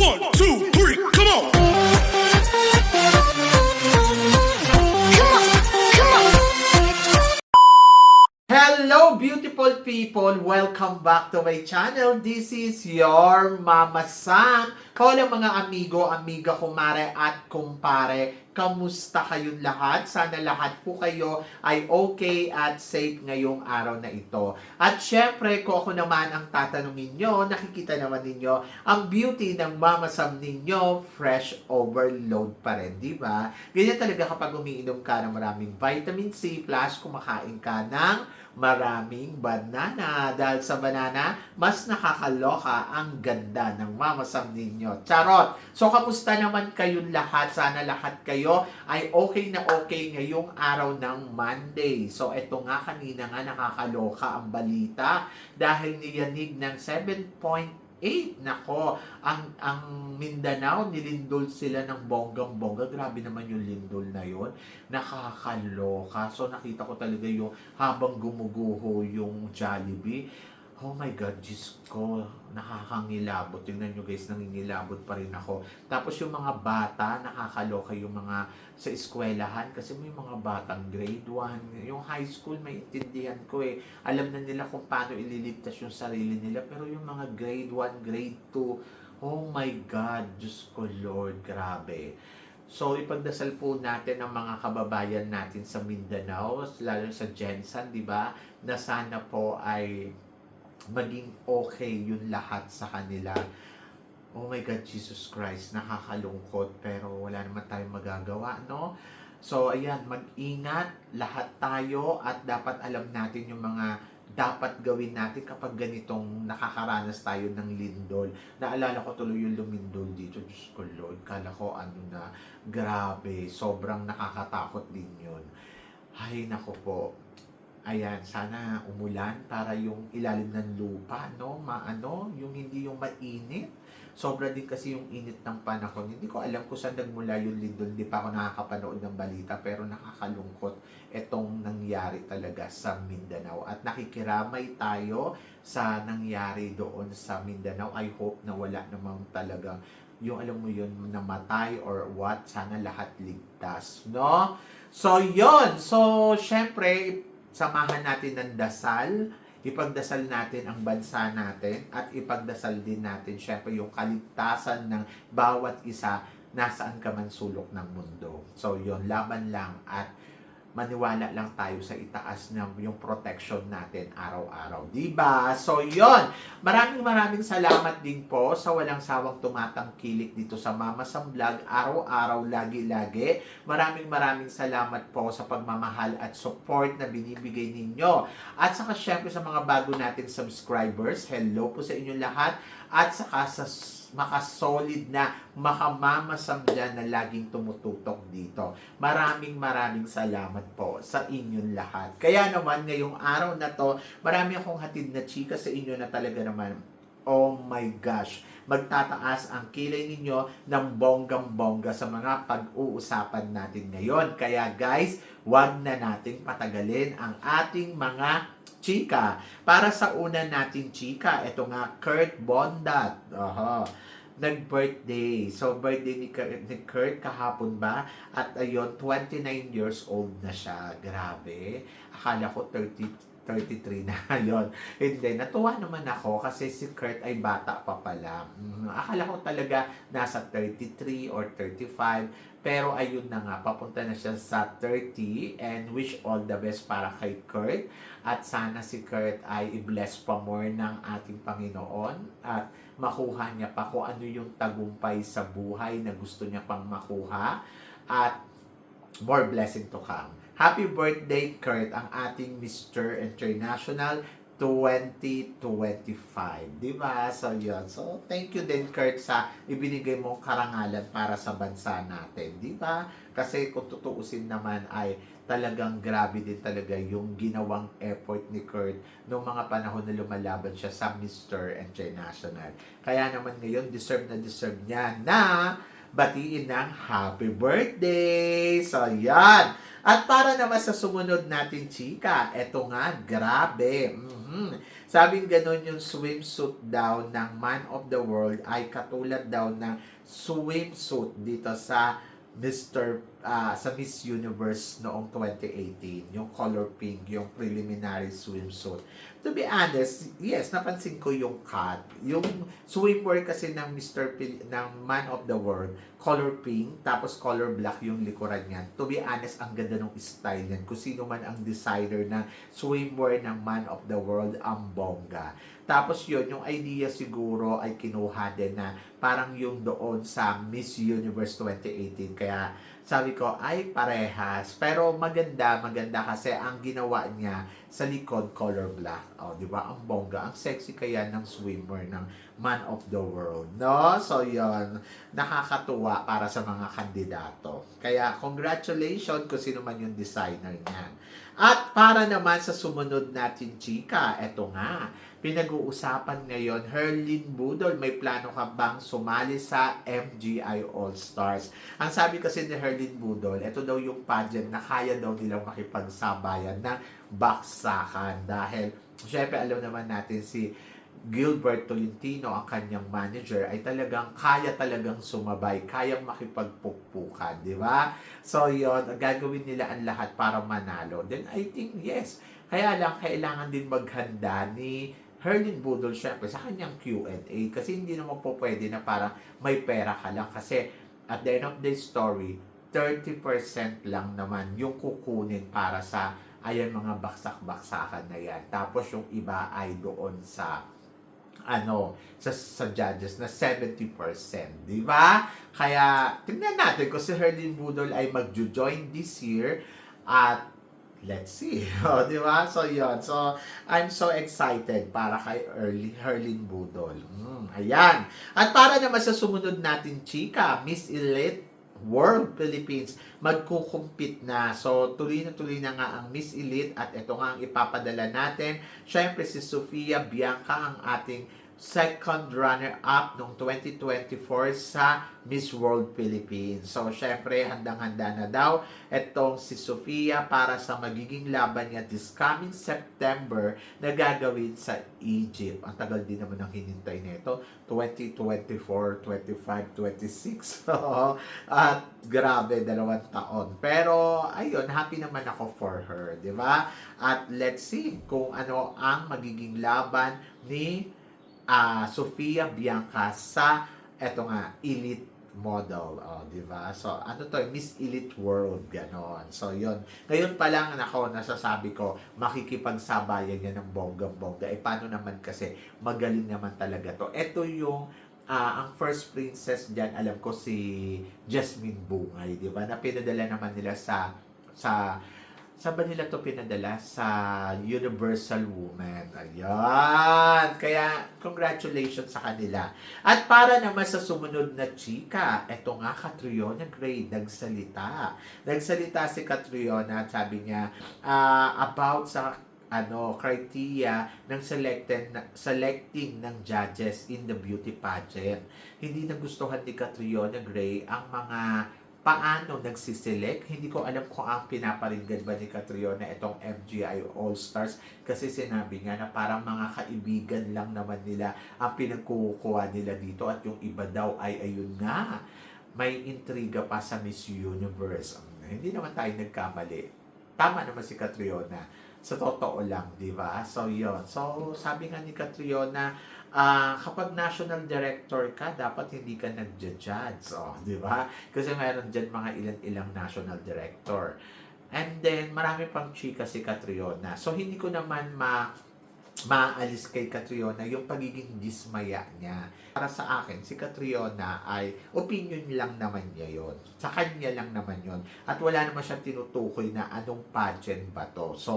1, 2, 3, come on! Hello beautiful people! Welcome back to my channel. This is your Mama Sam. Hola mga amigo, amiga, kumare at kumpare. Kamusta kayong lahat? Sana lahat po kayo ay okay at safe ngayong araw na ito. At syempre, kung ako naman ang tatanungin nyo, nakikita naman ninyo ang beauty ng Mama Sam ninyo, fresh overload pa rin, di ba? Ganyan talaga kapag umiinom ka ng maraming vitamin C plus kumakain ka ng maraming banana. Dahil sa banana, mas nakakaloka ang ganda ng Mama Sam ninyo. Charot! So, kamusta naman kayong lahat? Sana lahat kayo ay okay na okay ngayong araw ng Monday. So, eto nga, kanina nga nakakaloka ang balita dahil niyanig ng 7.8. Nako, ang Mindanao, nilindol sila ng bonggang-bongga. Grabe naman yung lindol na yon. Nakakaloka. So, nakita ko talaga yung habang gumuguho yung Jollibee. Oh my God, Diyos ko, nakakangilabot. Tingnan nyo guys, nangingilabot pa rin ako. Tapos yung mga bata, nakakaloka yung mga sa eskwelahan. Kasi may mga batang grade 1. Yung high school, may intindihan ko eh. Alam na nila kung paano ililigtas yung sarili nila. Pero yung mga grade 1, grade 2, oh my God, Diyos ko Lord, grabe. So, ipagdasal po natin ang mga kababayan natin sa Mindanao, lalo sa Jensan, di ba? Na sana po ay maging okay yung lahat sa kanila. Oh my God, Jesus Christ, nakakalungkot pero wala naman tayong magagawa, no? So, ayan, mag-ingat lahat tayo at dapat alam natin yung mga dapat gawin natin kapag ganitong nakakaranas tayo ng lindol. Naalala ko tuloy yung lumindol dito, Diyos ko Lord, kala ko grabe, sobrang nakakatakot din yun. Ay, nako po. Ayan, sana umulan para yung ilalim ng lupa, no? Yung hindi yung mainit. Sobra din kasi yung init ng panahon. Hindi ko alam kung saan nagmula yung lindol. Hindi pa ako nakakapanood ng balita, pero nakakalungkot itong nangyari talaga sa Mindanao. At nakikiramay tayo sa nangyari doon sa Mindanao. I hope na wala namang talagang yung alam mo yun, namatay or what. Sana lahat ligtas, no? So, yun. So, syempre, samahan natin ng dasal, ipagdasal natin ang bansa natin, at ipagdasal din natin, syempre, yung kaligtasan ng bawat isa nasaan ka man sulok ng mundo. So, yun, laban lang at maniwala lang tayo sa itaas ng yung protection natin araw-araw. Diba? So, yon. Maraming salamat din po sa walang sawang tumatangkilik dito sa Mama Sam Vlog. Araw-araw, lagi-lagi. Maraming salamat po sa pagmamahal at support na binibigay ninyo. At saka, syempre, sa mga bago nating subscribers, hello po sa inyo lahat. At saka sa makasolid na makamamasam dyan na laging tumututok dito. Maraming salamat po sa inyong lahat. Kaya naman ngayong araw na to, marami akong hatid na chika sa inyo na talaga naman, oh my gosh, magtataas ang kilay ninyo ng bonggang-bongga sa mga pag-uusapan natin ngayon. Kaya guys, wag na nating patagalin ang ating mga chika. Para sa una nating chika, ito nga, Kurt Bondat. Nag-birthday. So, birthday ni Kurt kahapon ba? At ayun, 29 years old na siya. Grabe. Akala ko 33 na yun. Hindi, natuwa naman ako kasi si Kurt ay bata pa pala. Akala ko talaga nasa 33 or 35. Pero ayun na nga, papunta na siya sa 30 and wish all the best para kay Kurt. At sana si Kurt ay i-bless pa more ng ating Panginoon at makuha niya pa kung ano yung tagumpay sa buhay na gusto niya pang makuha at more blessing to come. Happy birthday, Kurt, ang ating Mr. International 2025. Diba? So, yun. So, thank you din, Kurt, sa ibinigay mong karangalan para sa bansa natin. Diba? Kasi kung tutuusin naman ay talagang grabe din talaga yung ginawang effort ni Kurt noong mga panahon na lumalaban siya sa Mr. International. Kaya naman ngayon, deserve niya na batiin ng happy birthday! So, yan! At para naman sa sumunod natin, chika, eto nga, grabe. Sabing ganun yung swimsuit daw ng Man of the World ay katulad daw ng swimsuit dito sa sa Miss Universe noong 2018, yung color pink, yung preliminary swimsuit. To be honest, yes, napansin ko yung cut. Yung swimwear kasi ng ng Man of the World, color pink, tapos color black yung likuran niya. To be honest, ang ganda ng style niyan. Kung sino man ang designer ng swimwear ng Man of the World, ang bongga. Tapos yun, yung idea siguro ay kinuha din na parang yung doon sa Miss Universe 2018. Kaya sabi ko, ay parehas. Pero maganda kasi ang ginawa niya sa likod, color black. O, di ba? Ang bongga, ang sexy kaya ng swimmer ng Man of the World. No? So, yun. Nakakatuwa para sa mga kandidato. Kaya, congratulations kung sino man yung designer niyan. At para naman sa sumunod natin, chika, eto nga. Pinag-uusapan ngayon, Herlyn Budol, may plano ka bang sumali sa MGI All-Stars? Ang sabi kasi ni Herlyn Budol, ito daw yung pageant na kaya daw nilang makipagsabayan ng baksakan. Dahil, syempre alam naman natin si Gilbert Tolentino, ang kanyang manager, ay talagang sumabay, kayang makipagpukpukan, di ba? So, yon, gagawin nila ang lahat para manalo. Then, I think, yes. Kaya lang, kailangan din maghanda ni Herlyn Budol, syempre, sa kanyang Q&A. Kasi hindi naman po pwede na parang may pera ka lang. Kasi, at the end of the story, 30% lang naman yung kukunin para sa, ayan, mga baksak-baksakan na yan. Tapos, yung iba ay doon sa sa judges na 70%, di ba? Kaya tingnan natin kung si Herlyn Budol ay magjo-join this year at let's see. Di ba? So, yun. So, I'm so excited para kay Herlyn Budol. Ayan. At para naman sa sumunod natin, chika, Miss Elite World Philippines, magkukumpit na. So, tuloy na nga ang Miss Elite at ito nga ang ipapadala natin. Siyempre, si Sofia Bianca ang ating second runner-up noong 2024 sa Miss World Philippines. So, syempre, handang-handa na daw itong si Sofia para sa magiging laban niya this coming September na gagawin sa Egypt. Ang tagal din naman ang hinintay nito. 2024, 25, 26. At grabe, 2 taon. Pero, ayun, happy naman ako for her, di ba? At let's see kung ano ang magiging laban ni Sofia Bianca sa eto nga elite model, di ba? So ano to, Miss Elite World, ganon. So yon. Ngayon pa lang nasasabi ko makikipagsabayan yan ng bonggang-bongga. Paano naman kasi magaling naman talaga to. Ito yung ang first princess diyan, alam ko si Jasmine Bungay, di ba? Na pinadala naman nila sa ba nila to pinadala? Sa Universal Woman. Ayan. Kaya, congratulations sa kanila. At para naman sa sumunod na chika, eto nga, Catriona Gray, nagsalita. Nagsalita si Catriona at sabi niya, about sa criteria ng selecting ng judges in the beauty pageant. Hindi nagustuhan ni Catriona Gray ang mga paano nagsiselect. Hindi ko alam kung ang pinaparinggan ba ni Catriona itong MGI All-Stars kasi sinabi niya na parang mga kaibigan lang naman nila ang pinagkukuha nila dito at yung iba daw ay ayun nga, may intriga pa sa Miss Universe. Hindi naman tayo nagkamali. Tama naman si Catriona. Sa totoo lang, di ba? So, yun. So, sabi nga ni Catriona, kapag national director ka, dapat hindi ka nagja-judge. Di ba? Kasi mayroon dyan mga ilang national director. And then, marami pang chika si Catriona. So, hindi ko naman maalis kay Catriona yung pagiging dismaya niya. Para sa akin, si Catriona ay opinion lang naman niya yon. Sa kanya lang naman yon. At wala naman siyang tinutukoy na anong pageant ba to. So,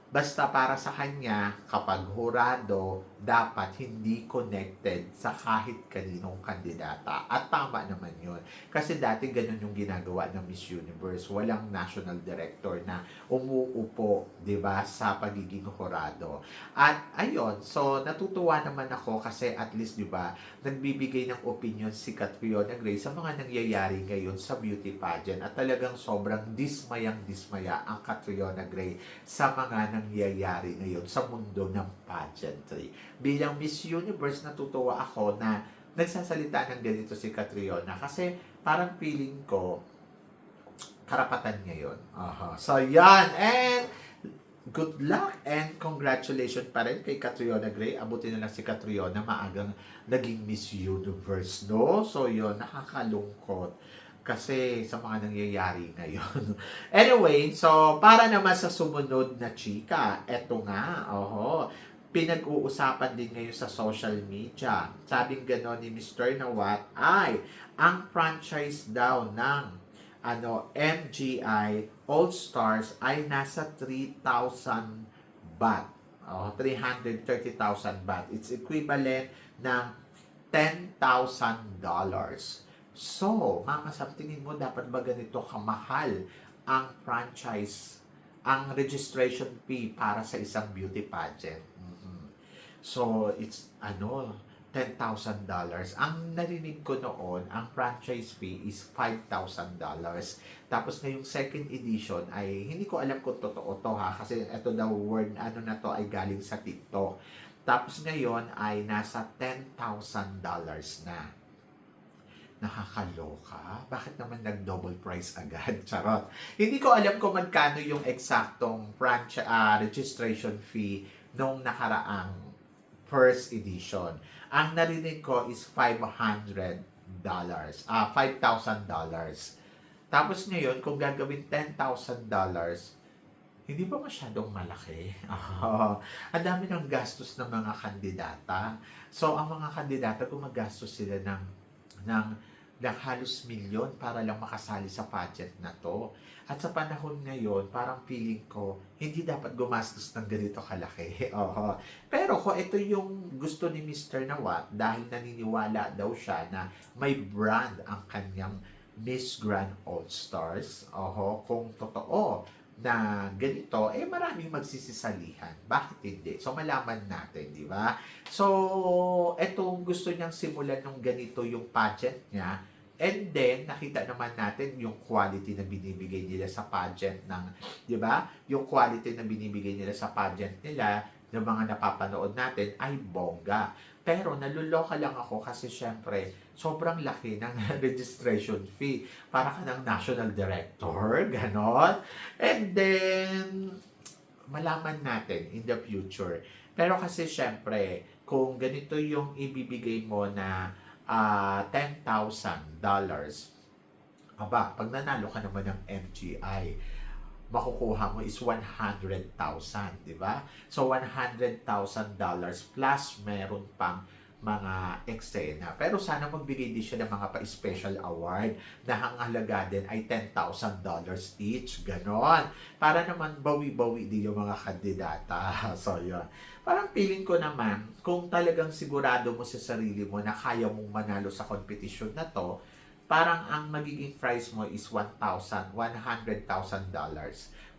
basta para sa kanya, kapag hurado, dapat hindi connected sa kahit kaninong kandidata. At tama naman yun. Kasi dati ganun yung ginagawa ng Miss Universe. Walang national director na umuupo, di ba, sa pagiging hurado. At ayun, so natutuwa naman ako kasi at least, di ba, nagbibigay ng opinion si Catriona Gray sa mga nangyayari ngayon sa beauty pageant. At talagang sobrang dismayang-dismaya ang Catriona Gray sa mga nangyayari ngayon sa mundo ng pageantry. Bilang Miss Universe, natutuwa ako na nagsasalita ng ganito si Catriona kasi parang feeling ko karapatan niya yun. So, yan. And good luck and congratulations pa rin kay Catriona Gray. Abutin na lang si Catriona, maagang naging Miss Universe, no? So, yun, nakakalungkot. Kasi sa mga nangyayari ngayon. Anyway, so, para naman sa sumunod na chika, eto nga, pinag-uusapan din ngayon sa social media. Sabing gano'n ni Mr. Nawat ay ang franchise daw ng MGI All-Stars ay nasa 3,000 baht. 330,000 baht. It's equivalent ng $10,000. So, Mama Sam, tingin mo dapat ba ganito kamahal ang franchise, ang registration fee para sa isang beauty pageant? So, it's $10,000. Ang narinig ko noon, ang franchise fee is $5,000. Tapos ngayong second edition ay hindi ko alam kung totoo to ha, kasi ito daw word na to ay galing sa TikTok. Tapos ngayon ay nasa $10,000 na. Nakakaloka. Bakit naman nag-double price agad? Charot. Hindi ko alam kung magkano yung eksaktong registration fee nung nakaraang first edition. Ang narinig ko is $500. $5,000. Tapos ngayon, kung gagawin $10,000, hindi ba masyadong malaki? Ang dami ng gastos ng mga kandidata. So, ang mga kandidata, gumagastos sila ng halos milyon para lang makasali sa pageant na to. At sa panahon ngayon, parang feeling ko, hindi dapat gumastos ng ganito kalaki. Pero kung ito yung gusto ni Mr. Nawat, dahil naniniwala daw siya na may brand ang kanyang Miss Grand All-Stars, kung totoo na ganito, maraming magsisisalihan. Bakit hindi? So, malaman natin, di ba? So, etong gusto niyang simulan ng ganito yung pageant niya. And then, nakita naman natin yung quality na binibigay nila sa pageant ng, di ba? Yung quality na binibigay nila sa pageant nila, ng mga napapanood natin, ay bongga. Pero, naluloka lang ako kasi syempre, sobrang laki ng registration fee. Para ka ng national director, ganon. And then, malaman natin in the future. Pero kasi syempre, kung ganito yung ibibigay mo na $10,000, pag nanalo ka naman ng MGI, makukuha mo is 100,000, di ba? So, $100,000 plus meron pang mga eksena. Pero sana magbigay din siya ng mga pa-special award na ang halaga din ay $10,000 each. Ganon. Para naman bawi-bawi din yung mga kandidata. So, yun. Parang feeling ko naman, kung talagang sigurado mo sa sarili mo na kaya mong manalo sa competition na to, parang ang magiging prize mo is $100,000.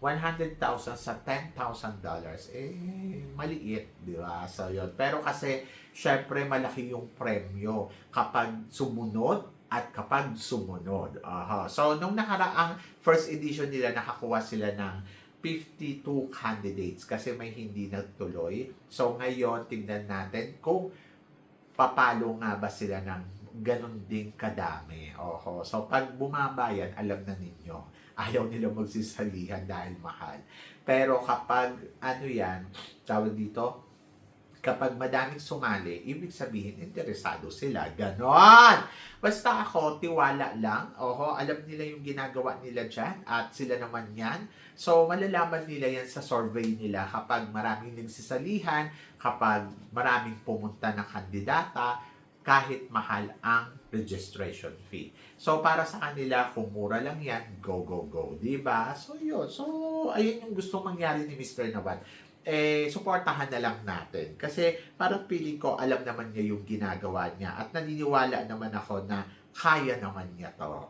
$100,000 sa $10,000, maliit, di ba? So, yun. Pero kasi, syempre, malaki yung premyo kapag sumunod at kapag sumunod. So, nung nakaraang first edition nila, nakakuha sila ng 52 candidates kasi may hindi nagtuloy. So, ngayon, tingnan natin kung papalo nga ba sila ng ganun din kadami. So, pag bumaba yan, alam na ninyo, ayaw nila magsisalihan dahil mahal. Pero kapag, tawag dito, kapag madaming sumali, ibig sabihin, interesado sila. Ganon! Basta ako, tiwala lang. Alam nila yung ginagawa nila dyan at sila naman yan. So, malalaman nila yan sa survey nila kapag maraming nagsisalihan, kapag maraming pumunta ng kandidata, kahit mahal ang registration fee. So, para sa kanila, kung mura lang yan, go, go, go. Diba? So, yun. So, ayun yung gustong mangyari ni Mr. Nawat. Suportahan na lang natin. Kasi parang feeling ko, alam naman niya yung ginagawa niya. At naniniwala naman ako na kaya naman niya to.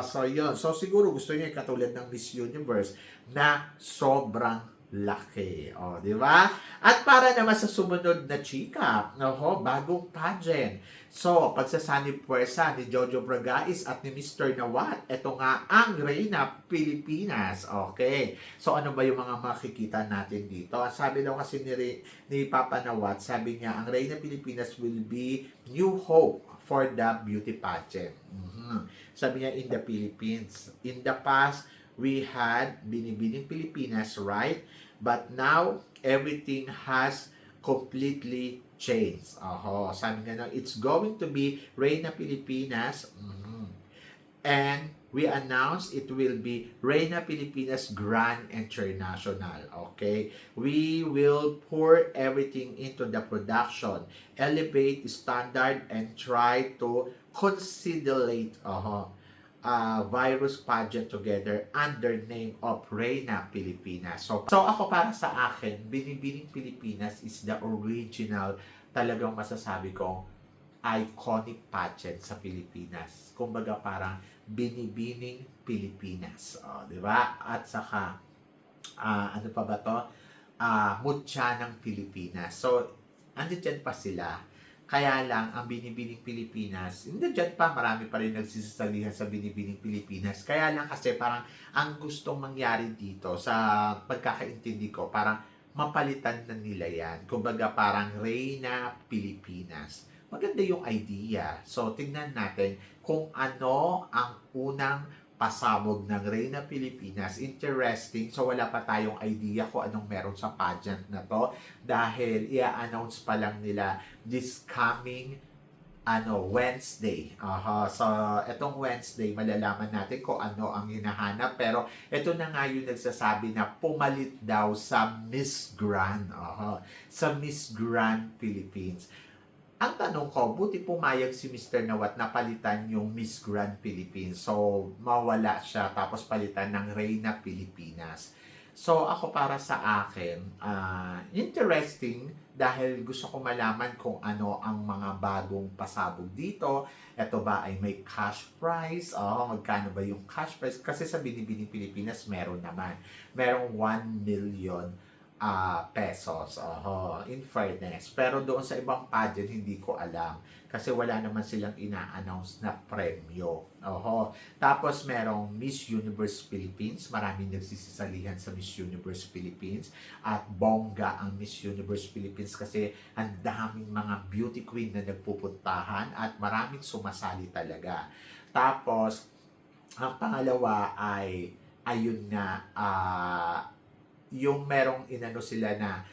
So, yun. So, siguro gusto niya katulad ng Miss Universe na sobrang laki. O, di ba? At para naman sa sumunod na chika, bagong pageant. So, pagsasanib puwersa ni Jojo Bragais at ni Mr. Nawat, ito nga ang Reyna Pilipinas. Okay. So, ano ba yung mga makikita natin dito? Sabi daw kasi ni Papa Nawat, sabi niya, ang Reyna Pilipinas will be new hope for the beauty pageant. Sabi niya, in the Philippines. In the past, we had Binibining Pilipinas, right? But now, everything has completely changed. Sabi nga, it's going to be Reyna Pilipinas. And we announced it will be Reyna Pilipinas Grand International. Okay? We will pour everything into the production, elevate standard, and try to consolidate virus pageant together under name of Reyna Pilipinas. So ako para sa akin, Binibining Pilipinas is the original, talagang masasabi kong iconic pageant sa Pilipinas. Kumbaga parang Binibining Pilipinas. Di ba? At saka, ano pa ba to? Mutya ng Pilipinas. So, andyan pa sila. Kaya lang, ang Binibining Pilipinas, hindi dyan pa, marami pa rin nagsisalihan sa Binibining Pilipinas. Kaya lang kasi parang ang gustong mangyari dito sa pagkakaintindi ko, parang mapalitan na nila yan. Kumbaga parang Reyna Pilipinas. Maganda yung idea. So, tingnan natin kung ano ang unang pasabog ng Reyna Pilipinas. Interesting. So, wala pa tayong idea kung anong meron sa pageant na to. Dahil, i-announce pa lang nila this coming Wednesday. So, etong Wednesday, malalaman natin kung ano ang hinahanap. Pero, ito na nga yung nagsasabi na pumalit daw sa Miss Grand. Sa Miss Grand Philippines. Ang tanong ko, buti pumayag si Mr. Nawat na palitan yung Miss Grand Philippines. So, mawala siya tapos palitan ng Reyna Pilipinas. So, ako para sa akin, interesting dahil gusto ko malaman kung ano ang mga bagong pasabog dito. Ito ba ay may cash prize? Magkano ba yung cash prize? Kasi sa Binibining Pilipinas, meron naman. Merong 1 million pesos. In fairness. Pero doon sa ibang pageant, hindi ko alam. Kasi wala naman silang ina-announce na premyo. Tapos merong Miss Universe Philippines. Maraming nagsisisalihan sa Miss Universe Philippines. At bongga ang Miss Universe Philippines kasi ang daming mga beauty queen na nagpupuntahan at maraming sumasali talaga. Tapos, ang pangalawa ay, ayun nga, yung merong inano sila na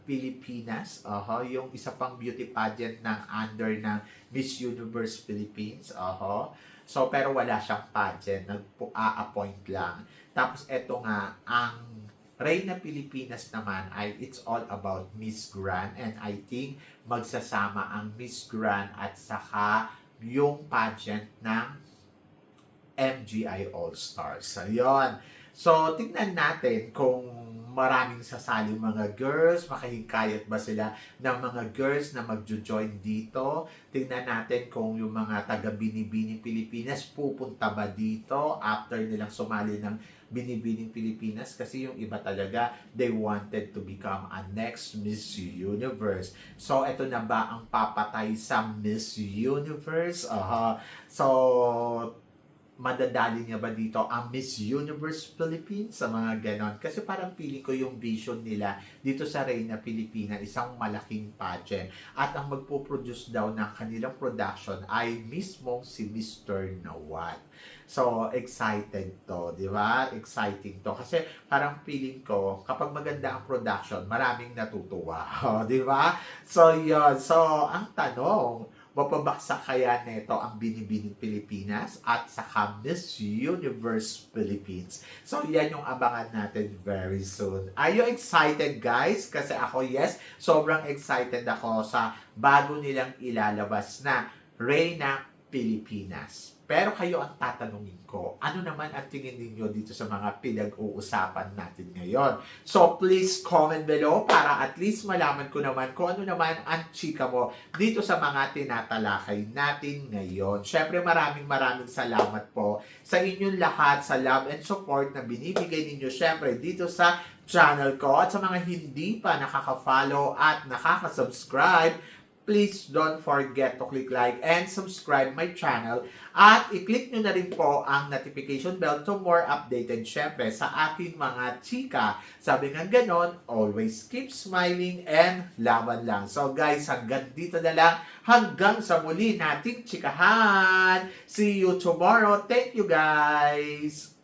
Pilipinas, yung isa pang beauty pageant ng under ng Miss Universe Philippines, so pero wala siyang pageant, nag-a-appoint lang. Tapos eto nga, ang Reyna Pilipinas naman ay it's all about Miss Grand, and I think magsasama ang Miss Grand at saka yung pageant ng MGI All-Stars. So, yun. So, tignan natin kung maraming sasaling mga girls, makahikayat ba sila ng mga girls na magjo-join dito. Tignan natin kung yung mga taga-Binibining Pilipinas pupunta ba dito after nilang sumali ng Binibining Pilipinas, kasi yung iba talaga, they wanted to become a next Miss Universe. So, ito na ba ang papatay sa Miss Universe? So, madadali niya ba dito ang Miss Universe Philippines sa mga ganon? Kasi parang pili ko yung vision nila dito sa Reyna Pilipinas, isang malaking pageant. At ang magpo-produce daw ng kanilang production ay mismong si Mr. Nawat. So, excited to, di ba? Exciting to. Kasi parang feeling ko, kapag maganda ang production, maraming natutuwa. Di ba? So, yun. So, ang tanong, mapabaksak kaya nito ang Binibining Pilipinas at saka Miss Universe Philippines. So, yan yung abangan natin very soon. Are you excited, guys? Kasi ako, yes, sobrang excited ako sa bago nilang ilalabas na Reyna Pilipinas. Pero kayo ang tatanungin ko, ano naman ang tingin ninyo dito sa mga pinag-uusapan natin ngayon? So please comment below para at least malaman ko naman kung ano naman ang chika mo dito sa mga tinatalakay natin ngayon. Syempre maraming salamat po sa inyong lahat sa love and support na binibigay ninyo syempre dito sa channel ko at sa mga hindi pa nakaka-follow at nakaka-subscribe, please don't forget to click like and subscribe my channel at i-click nyo na rin po ang notification bell to more updated syempre sa aking mga chika. Sabi nga ganon, always keep smiling and laban lang. So guys, hanggang dito na lang. Hanggang sa muli nating chikahan. See you tomorrow. Thank you guys.